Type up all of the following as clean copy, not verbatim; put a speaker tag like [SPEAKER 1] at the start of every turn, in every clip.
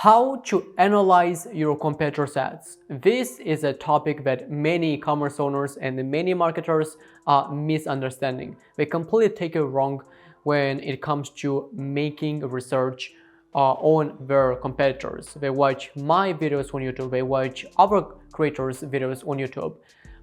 [SPEAKER 1] How to analyze your competitors' ads. This is a topic that many e-commerce owners and many marketers are misunderstanding. They completely take it wrong when it comes to making research on their competitors. They watch my videos on YouTube, they watch other creators' videos on YouTube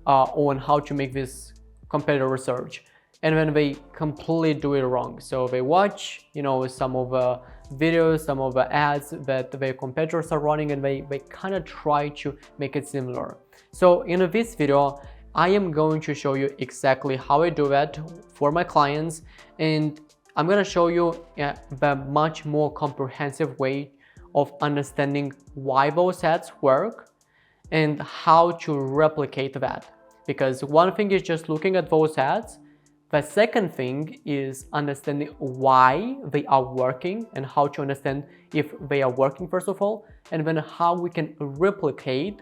[SPEAKER 1] on how to make this competitor research, and then they completely do it wrong. So they watch, some of the videos, some of the ads that their competitors are running, and they kind of try to make it similar. So in this video, I am going to show you exactly how I do that for my clients, and I'm going to show you the much more comprehensive way of understanding why those ads work and how to replicate that. Because one thing is just looking at those ads. The second thing is understanding why they are working and how to understand if they are working first of all, and then how we can replicate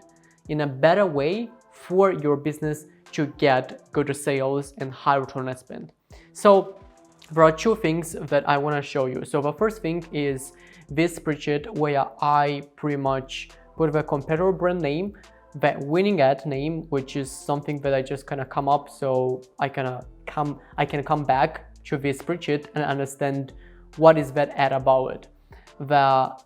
[SPEAKER 1] in a better way for your business to get good sales and high return on spend. So there are two things that I want to show you. So the first thing is this spreadsheet where I pretty much put the competitor brand name, the winning ad name, which is something that I just kind of come up, so I can come back to this spreadsheet and understand what is that ad about. The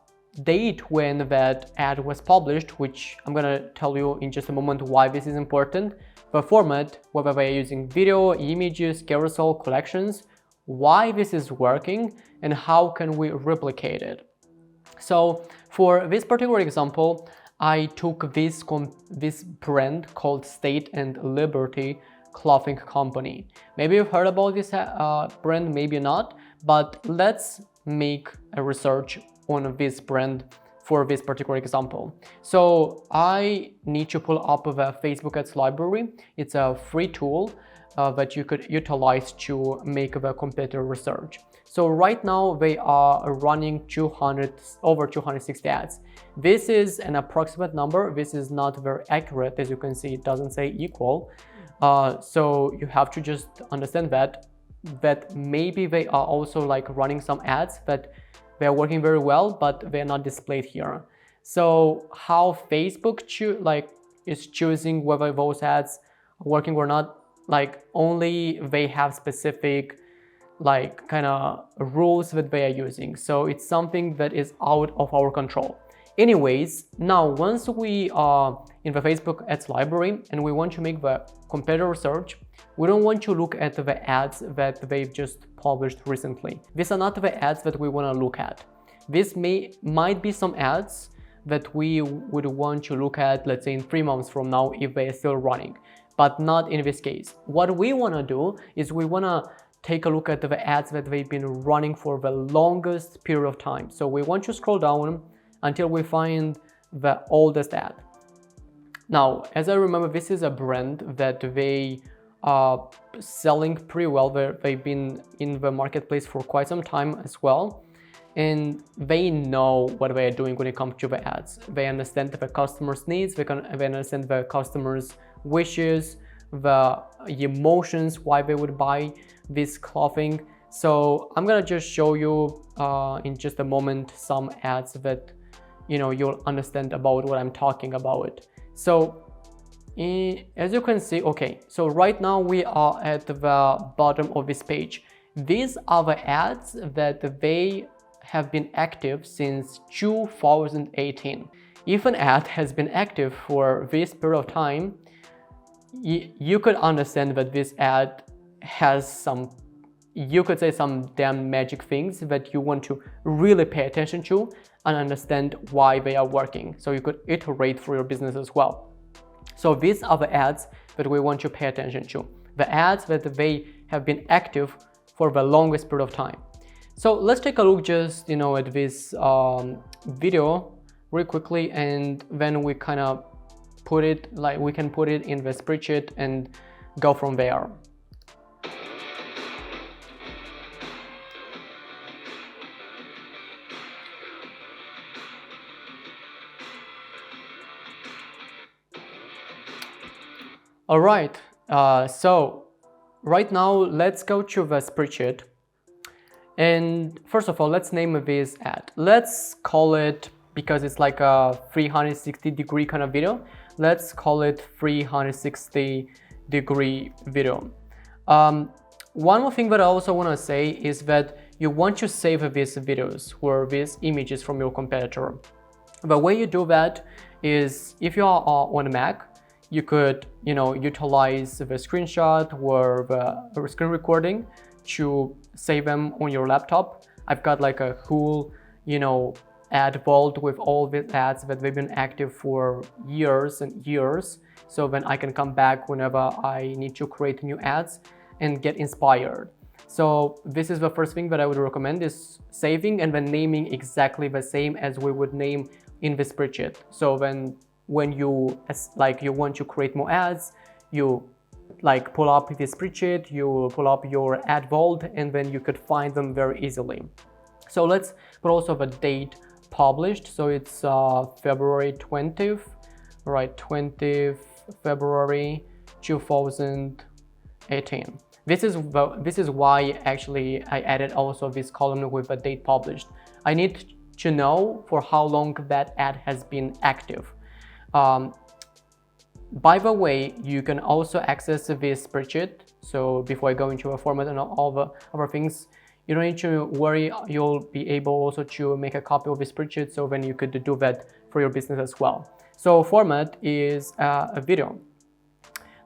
[SPEAKER 1] date when that ad was published, which I'm gonna tell you in just a moment why this is important. The format, whether they're using video, images, carousel, collections, why this is working, and how can we replicate it. So for this particular example, I took this brand called State and Liberty Clothing Company. Maybe you've heard about this brand, maybe not, but let's make a research on this brand for this particular example. So I need to pull up the Facebook Ads Library. It's a free tool that you could utilize to make the competitor research. So right now they are running over 260 ads. This is an approximate number. This is not very accurate. As you can see, it doesn't say equal. So you have to just understand that maybe they are also like running some ads that they're working very well, but they're not displayed here. So how Facebook is choosing whether those ads are working or not, like only they have specific kind of rules that they are using. So it's something that is out of our control. Anyways, now once we are in the Facebook ads library and we want to make the competitor research, we don't want to look at the ads that they've just published recently. These are not the ads that we want to look at. This might be some ads that we would want to look at, let's say in 3 months from now if they are still running, but not in this case. What we want to do is we want to take a look at the ads that they've been running for the longest period of time. So we want to scroll down until we find the oldest ad. Now, as I remember, this is a brand that they are selling pretty well. They've been in the marketplace for quite some time as well. And they know what they are doing when it comes to the ads. They understand the customer's needs, they understand the customer's wishes, the emotions, why they would buy this clothing. So I'm gonna just show you in just a moment some ads that you'll understand about what I'm talking about. So as you can see, okay, so right now we are at the bottom of this page. These are the ads that they have been active since 2018. If an ad has been active for this period of time, you could understand that this ad has some damn magic things that you want to really pay attention to and understand why they are working, so you could iterate for your business as well. So these are the ads that we want to pay attention to, the ads that they have been active for the longest period of time. So let's take a look just at this video real quickly, and then we kind of we can put it in the spreadsheet and go from there. All right, so right now let's go to the spreadsheet, and first of all let's name this ad. Let's call it because it's like a 360-degree kind of video. Let's call it 360-degree video. One more thing that I also want to say is that you want to save these videos or these images from your competitor. The way you do that is, if you are on a Mac, you could, utilize the screenshot or the screen recording to save them on your laptop. I've got like a cool, ad vault with all the ads that they've been active for years and years. So then I can come back whenever I need to create new ads and get inspired. So this is the first thing that I would recommend, is saving and then naming exactly the same as we would name in the spreadsheet. So then when you want to create more ads, you pull up the spreadsheet, you pull up your ad vault, and then you could find them very easily. So let's put also the date published. So it's February 20th, right? 20th February 2018. This is why actually I added also this column with the date published. I need to know for how long that ad has been active. By the way, you can also access this spreadsheet. So before I go into a format and all the other things, you don't need to worry. You'll be able also to make a copy of the spreadsheet, so then you could do that for your business as well. So format is a video.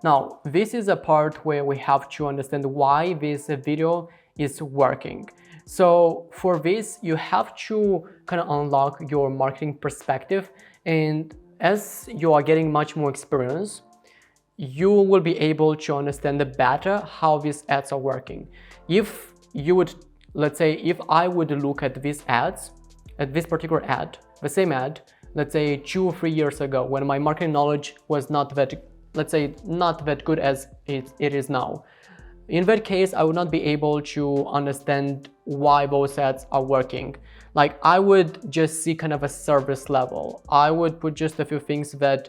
[SPEAKER 1] Now, this is a part where we have to understand why this video is working. So for this, you have to kind of unlock your marketing perspective, and as you are getting much more experience, you will be able to understand better how these ads are working. If you would, let's say, if I would look at these ads, at this particular ad, the same ad, let's say 2 or 3 years ago, when my marketing knowledge was not that, let's say, not that good as it is now. In that case, I would not be able to understand why those ads are working. Like, I would just see kind of a service level. I would put just a few things that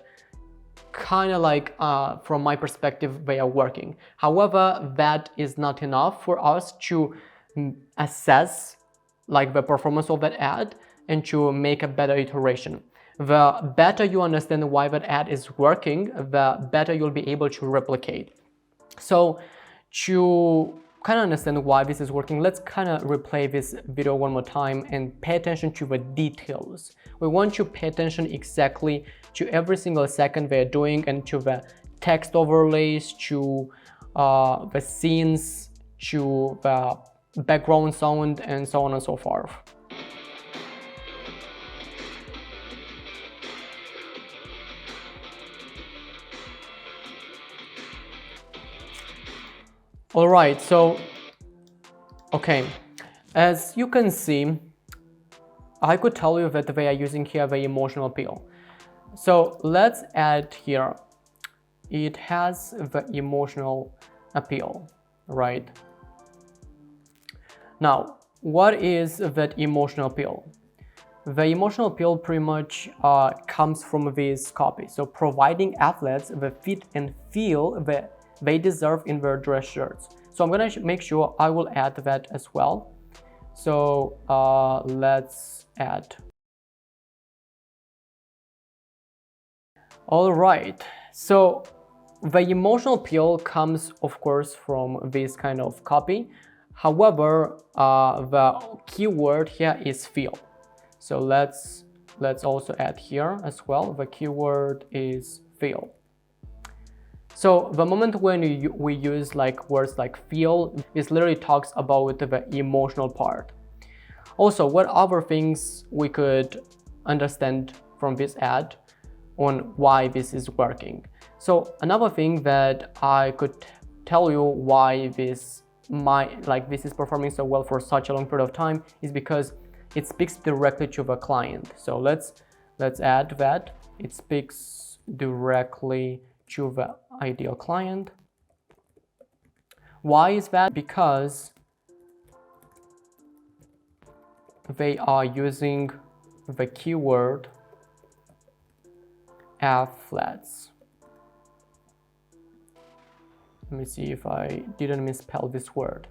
[SPEAKER 1] kind of from my perspective, they are working. However, that is not enough for us to assess the performance of that ad and to make a better iteration. The better you understand why that ad is working, the better you'll be able to replicate. So to kind of understand why this is working, let's kind of replay this video one more time and pay attention to the details. We want to pay attention exactly to every single second they're doing, and to the text overlays, to the scenes, to the background sound, and so on and so forth. All right, so, okay, as you can see, I could tell you that they are using here the emotional appeal. So let's add here, it has the emotional appeal, right? Now, what is that emotional appeal? The emotional appeal pretty much comes from this copy. So providing athletes the fit and feel that they deserve in their dress shirts. So I'm gonna make sure I will add that as well. So let's add. All right, so the emotional appeal comes, of course, from this kind of copy. However, the keyword here is feel. So let's also add here as well. The keyword is feel. So the moment when we use words like feel, this literally talks about the emotional part. Also, what other things we could understand from this ad on why this is working? So another thing that I could tell you why this is performing so well for such a long period of time is because it speaks directly to the client. So let's add that. It speaks directly to the ideal client. Why is that? Because they are using the keyword athletes. Let me see if I didn't misspell this word.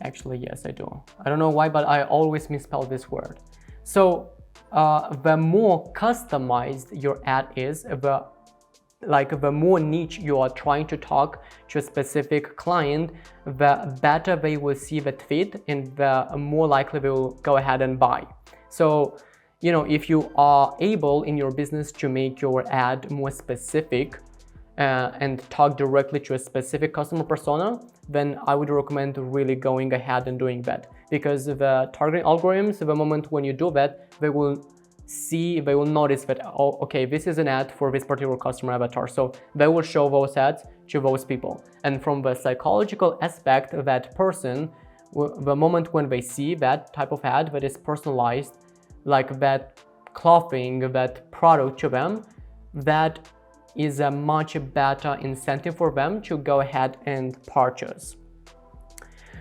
[SPEAKER 1] Actually, yes, I do. I don't know why, but I always misspell this word. So the more customized your ad is, the more niche you are trying to talk to a specific client, the better they will see that fit and the more likely they will go ahead and buy. So, if you are able in your business to make your ad more specific and talk directly to a specific customer persona, then I would recommend really going ahead and doing that, because the targeting algorithms, the moment when you do that, they will notice that, oh, okay, this is an ad for this particular customer avatar, so they will show those ads to those people. And from the psychological aspect, that person, the moment when they see that type of ad that is personalized, like that clothing, that product to them, that is a much better incentive for them to go ahead and purchase.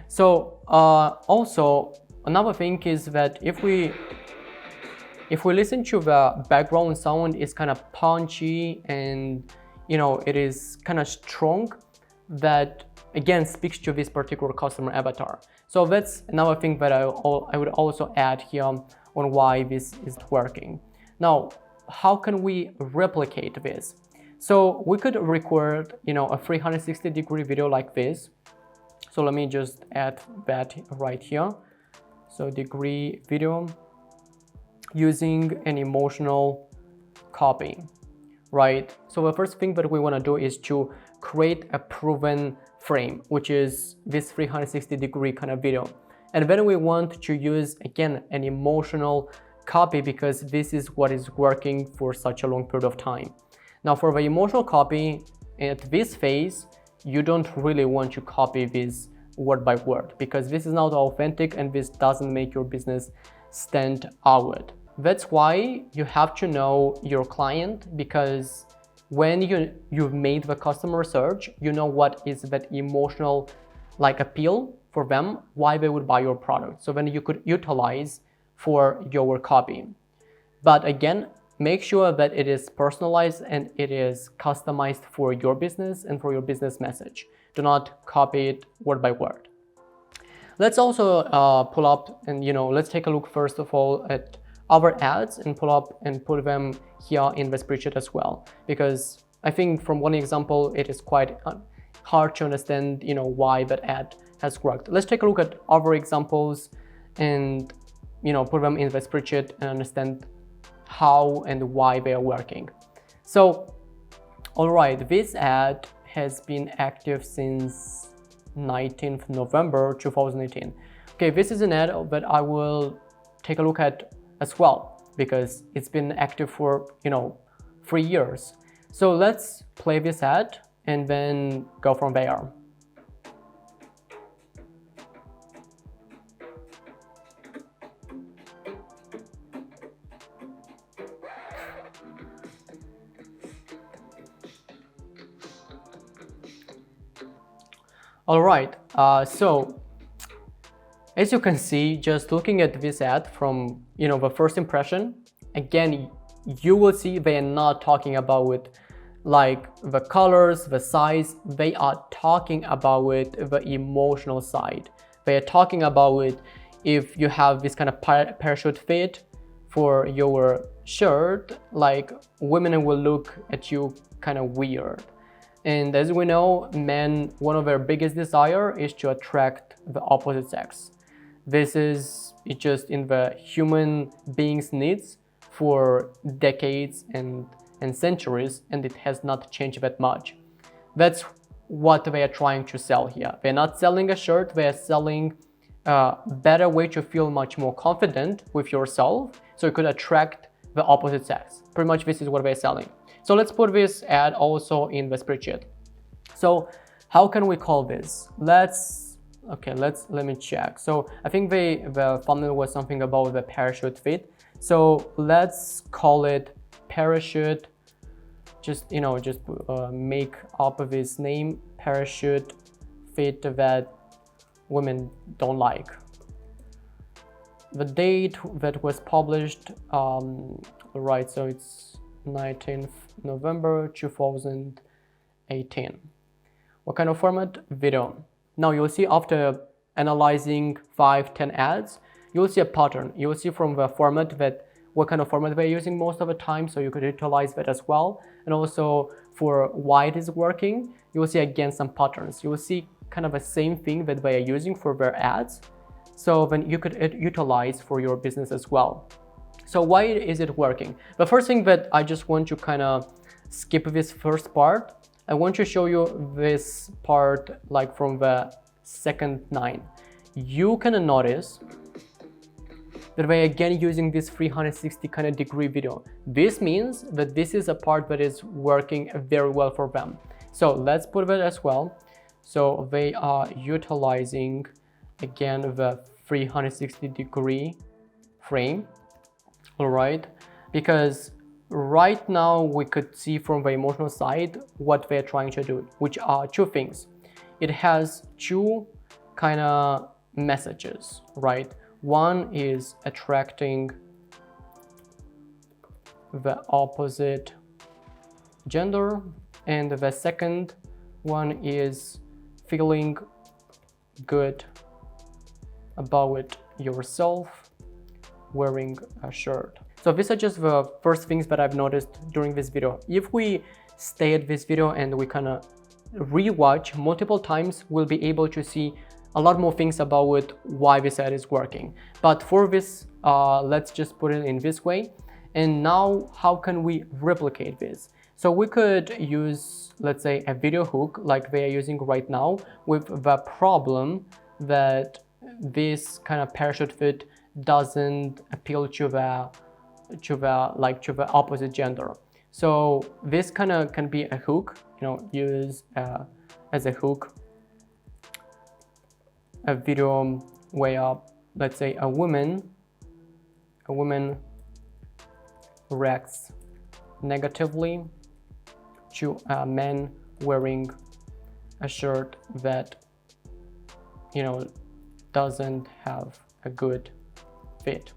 [SPEAKER 1] So also another thing is that if we listen to the background sound, is kind of punchy and it is kind of strong, that again speaks to this particular customer avatar. So that's another thing that I would also add here on why this is working. Now, how can we replicate this? So we could record a 360-degree video like this. So let me just add that right here. So degree video using an emotional copy, right? So the first thing that we want to do is to create a proven frame, which is this 360-degree kind of video. And then we want to use, again, an emotional copy, because this is what is working for such a long period of time. Now, for the emotional copy, at this phase, you don't really want to copy this word by word, because this is not authentic and this doesn't make your business stand out. That's why you have to know your client, because when you've made the customer research, you know what is that emotional appeal for them, why they would buy your product. So then you could utilize for your copy. But again, make sure that it is personalized and it is customized for your business and for your business message. Do not copy it word by word. Let's also pull up and let's take a look first of all at our ads and pull up and put them here in the spreadsheet as well, because I think from one example it is quite hard to understand why that ad has worked. Let's take a look at other examples and put them in the spreadsheet and understand how and why they are working. So, all right, this ad has been active since 19th November 2018. Okay, this is an ad that I will take a look at as well, because it's been active for 3 years. So let's play this ad and then go from there. All right, so as you can see, just looking at this ad from the first impression, again, you will see they are not talking about the colors, the size. They are talking about the emotional side. They are talking about if you have this kind of parachute fit for your shirt, women will look at you kind of weird. And as we know, men, one of their biggest desire is to attract the opposite sex. This is just in the human being's needs for decades and centuries, and it has not changed that much. That's what they are trying to sell here. They're not selling a shirt, they are selling a better way to feel much more confident with yourself, so you could attract the opposite sex. Pretty much this is what they're selling. So let's put this ad also in the spreadsheet. So how can we call this? Let me check. So I think the thumbnail was something about the parachute fit. So let's call it parachute. Just make up of his name, parachute fit that women don't like. The date that was published, right, so it's 19th November 2018. What kind of format? Video. Now you'll see after analyzing 5-10 ads, you'll see a pattern. You'll see from the format that what kind of format we're using most of the time, so you could utilize that as well. And also for why it is working, you will see again some patterns. You will see kind of the same thing that they are using for their ads, so then you could utilize for your business as well. So why is it working? The first thing that I just want to kind of skip this first part. I want to show you this part like from the second line. You can notice that we're again using this 360 kind of degree video. This means that this is a part that is working very well for them. So let's put that as well. So they are utilizing again the 360 degree frame. All right, because right now we could see from the emotional side what they're trying to do, which are two things. It has two kind of messages, right? One is attracting the opposite gender, and the second one is feeling good about yourself wearing a shirt. So these are just the first things that I've noticed during this video. If we stay at this video and we kind of rewatch multiple times, we'll be able to see a lot more things about why this ad is working. But for this, let's just put it in this way. And now how can we replicate this? So we could use, let's say, a video hook like they are using right now, with the problem that this kind of parachute fit doesn't appeal to the opposite gender. So this kind of can be a hook, use as a hook a video where, let's say, a woman reacts negatively to a man wearing a shirt that doesn't have a good fit.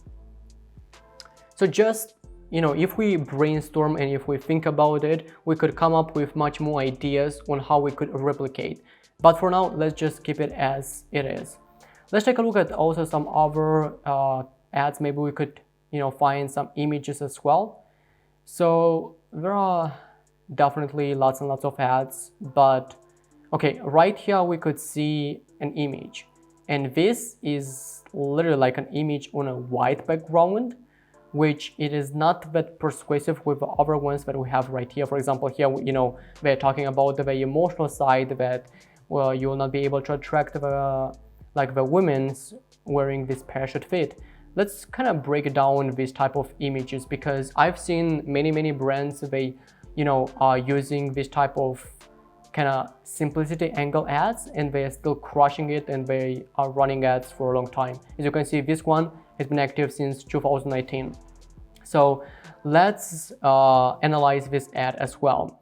[SPEAKER 1] So just if we brainstorm and if we think about it, we could come up with much more ideas on how we could replicate. But for now, let's just keep it as it is. Let's take a look at also some other ads. Maybe we could find some images as well. So there are definitely lots and lots of ads, but okay, right here we could see an image, and this is literally like an image on a white background, which it is not that persuasive with the other ones that we have right here. For example, here we're talking about the very emotional side that, well, you will not be able to attract the women wearing this parachute fit. Let's kind of break down this type of images, because I've seen many brands, they are using this type of kind of simplicity angle ads, and they are still crushing it, and they are running ads for a long time. As you can see, this one has been active since 2019. So let's analyze this ad as well.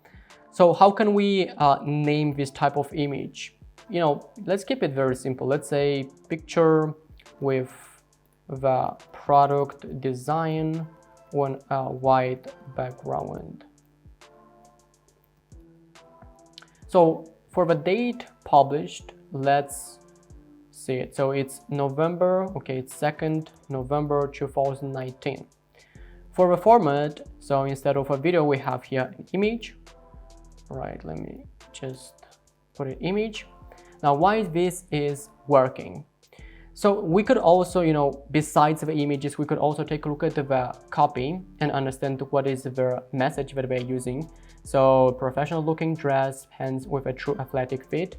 [SPEAKER 1] So how can we name this type of image? Let's keep it very simple. Let's say picture with the product design on a white background. So for the date published, let's see it. So it's November, okay, it's 2nd November 2019. For the format, so instead of a video, we have here an image. All right, let me just put an image. Now, why this is working? So we could also, besides the images, we could also take a look at the copy and understand what is the message that we're using. So professional looking dress, pants with a true athletic fit,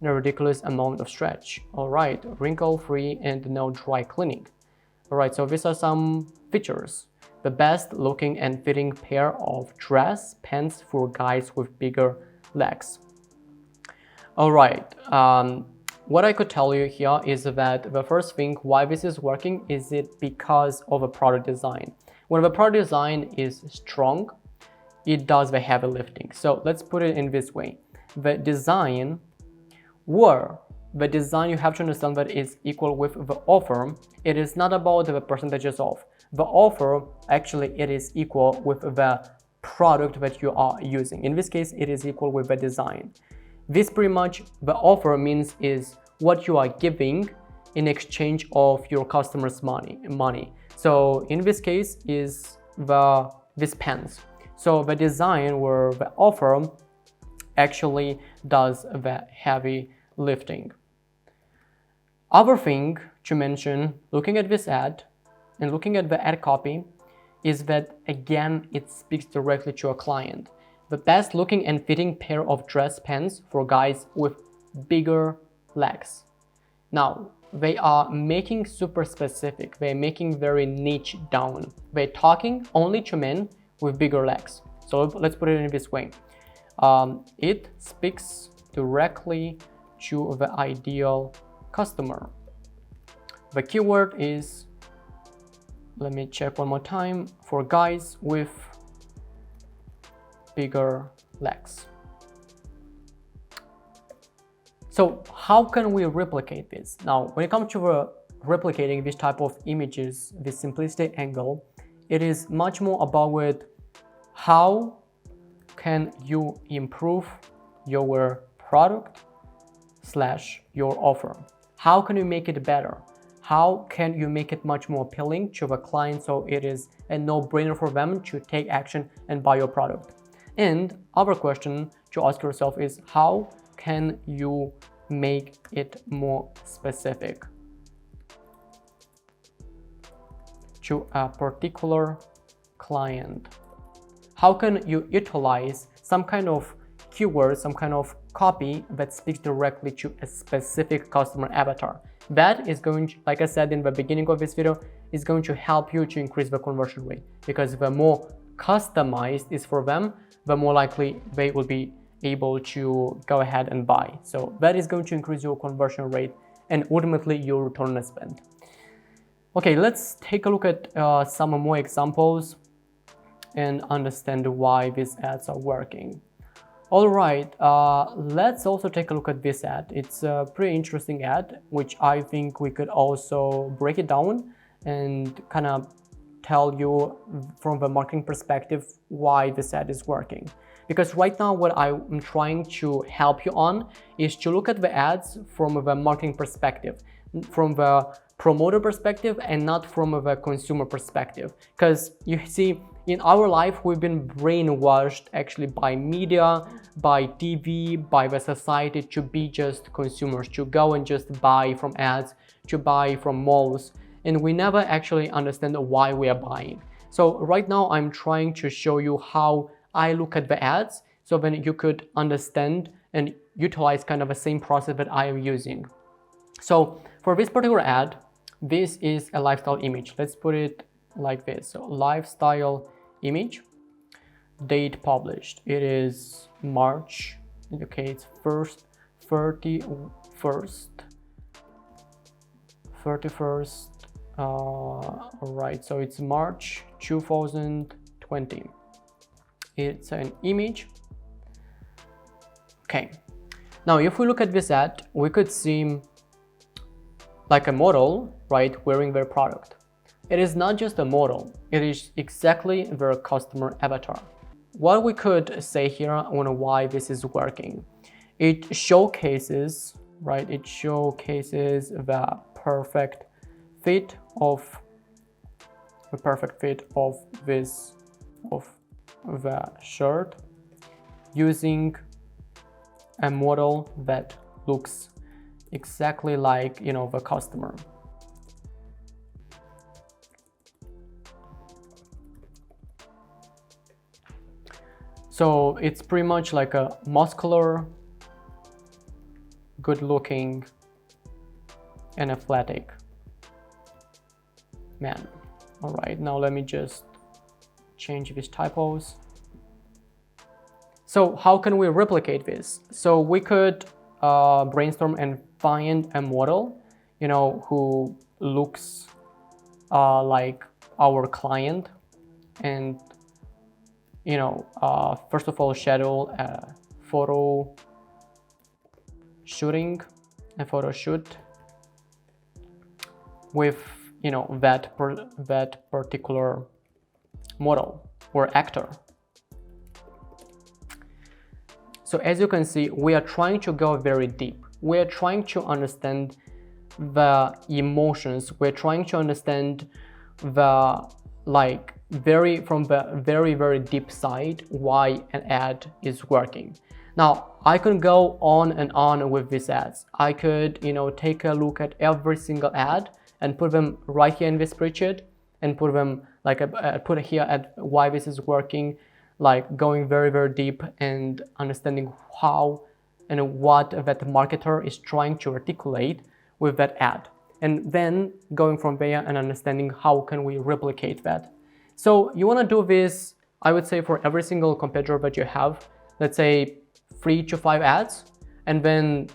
[SPEAKER 1] and a ridiculous amount of stretch. All right, wrinkle free and no dry cleaning. All right, so these are some features. The best looking and fitting pair of dress pants for guys with bigger legs. All right, what I could tell you here is that the first thing why this is working is it because of a product design. When the product design is strong, it does the heavy lifting. So let's put it in this way. The design you have to understand that is equal with the offer. It is not about the percentages off. The offer, actually, it is equal with the product that you are using. In this case, it is equal with the design. This pretty much, the offer means is what you are giving in exchange of your customers' money. So in this case is this pants. So the design or the offer actually does the heavy lifting. Other thing to mention, looking at this ad and looking at the ad copy, is that again it speaks directly to a client. The best looking and fitting pair of dress pants for guys with bigger legs. Now, they are making super specific, they're making very niche down. They're talking only to men with bigger legs. So let's put it in this way. It speaks directly to the ideal customer. The keyword is, let me check one more time, for guys with bigger legs. So how can we replicate this? Now, when it comes to replicating this type of images, this simplistic angle, it is much more about with how can you improve your product / your offer. How can you make it better? How can you make it much more appealing to the client so it is a no-brainer for them to take action and buy your product? And other question to ask yourself is, how can you make it more specific to a particular client? How can you utilize some kind of keyword, some kind of copy that speaks directly to a specific customer avatar? That is going to, like I said in the beginning of this video, is going to help you to increase the conversion rate, because the more customized is for them, the more likely they will be able to go ahead and buy. So that is going to increase your conversion rate and ultimately your return on spend. Okay, let's take a look at some more examples and understand why these ads are working. All right, let's also take a look at this ad. It's a pretty interesting ad, which I think we could also break it down and kind of tell you from the marketing perspective why this ad is working. Because right now what I'm trying to help you on is to look at the ads from the marketing perspective, from the promoter perspective and not from the consumer perspective. Because you see, in our life, we've been brainwashed actually by media, by TV, by the society to be just consumers, to go and just buy from ads, to buy from malls. And we never actually understand why we are buying. So right now I'm trying to show you how I look at the ads, so then you could understand and utilize kind of the same process that I am using. So for this particular ad, this is a lifestyle image. Let's put it like this. So lifestyle image, date published. It is March, okay, it's 31st. All right, so it's March 2020. It's an image. Okay, now if we look at this ad, we could see like a model, right, wearing their product. It is not just a model, it is exactly their customer avatar. What we could say here on why this is working, it showcases, right, it showcases the perfect fit of the shirt using a model that looks exactly like, you know, the customer. So it's pretty much like a muscular, good looking and athletic man. All right, now let me just change these typos. So how can we replicate this? So we could brainstorm and find a model, you know, who looks like our client, and you know, first of all, schedule a photo shoot with, you know, that particular model or actor. So as you can see, we are trying to go very deep. We are trying to understand the emotions. We're trying to understand the from the very deep side why an ad is working. Now I can go on and on with these ads. I could, take a look at every single ad and put them right here in this spreadsheet and put them put here at why this is working, going very deep and understanding how and what that marketer is trying to articulate with that ad, and then going from there and understanding how can we replicate that. So you want to do this, I would say, for every single competitor that you have, let's say 3 to 5 ads, and then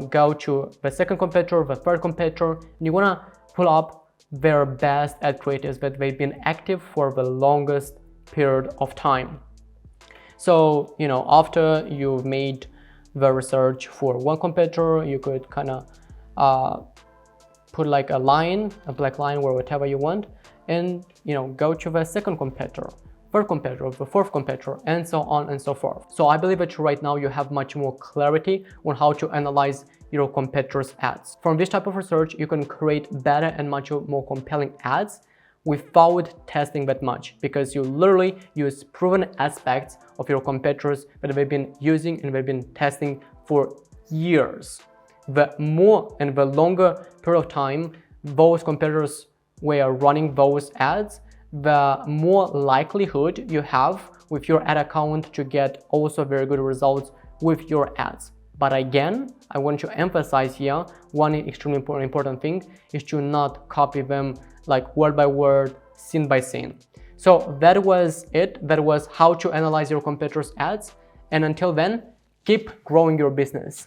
[SPEAKER 1] go to the second competitor, the third competitor, and you want to pull up their best ad creatives that they've been active for the longest period of time. So after you've made the research for one competitor, you could kind of put like a line, a black line, or whatever you want, and go to the second competitor, third competitor, the fourth competitor, and so on and so forth. So I believe that right now you have much more clarity on how to analyze your competitors' ads. From this type of research, you can create better and much more compelling ads without testing that much, because you literally use proven aspects of your competitors that they've been using and they've been testing for years. The more and the longer period of time those competitors were running those ads, the more likelihood you have with your ad account to get also very good results with your ads. But again, I want to emphasize here, one extremely important thing is to not copy them word by word, scene by scene. So that was it. That was how to analyze your competitors' ads. And until then, keep growing your business.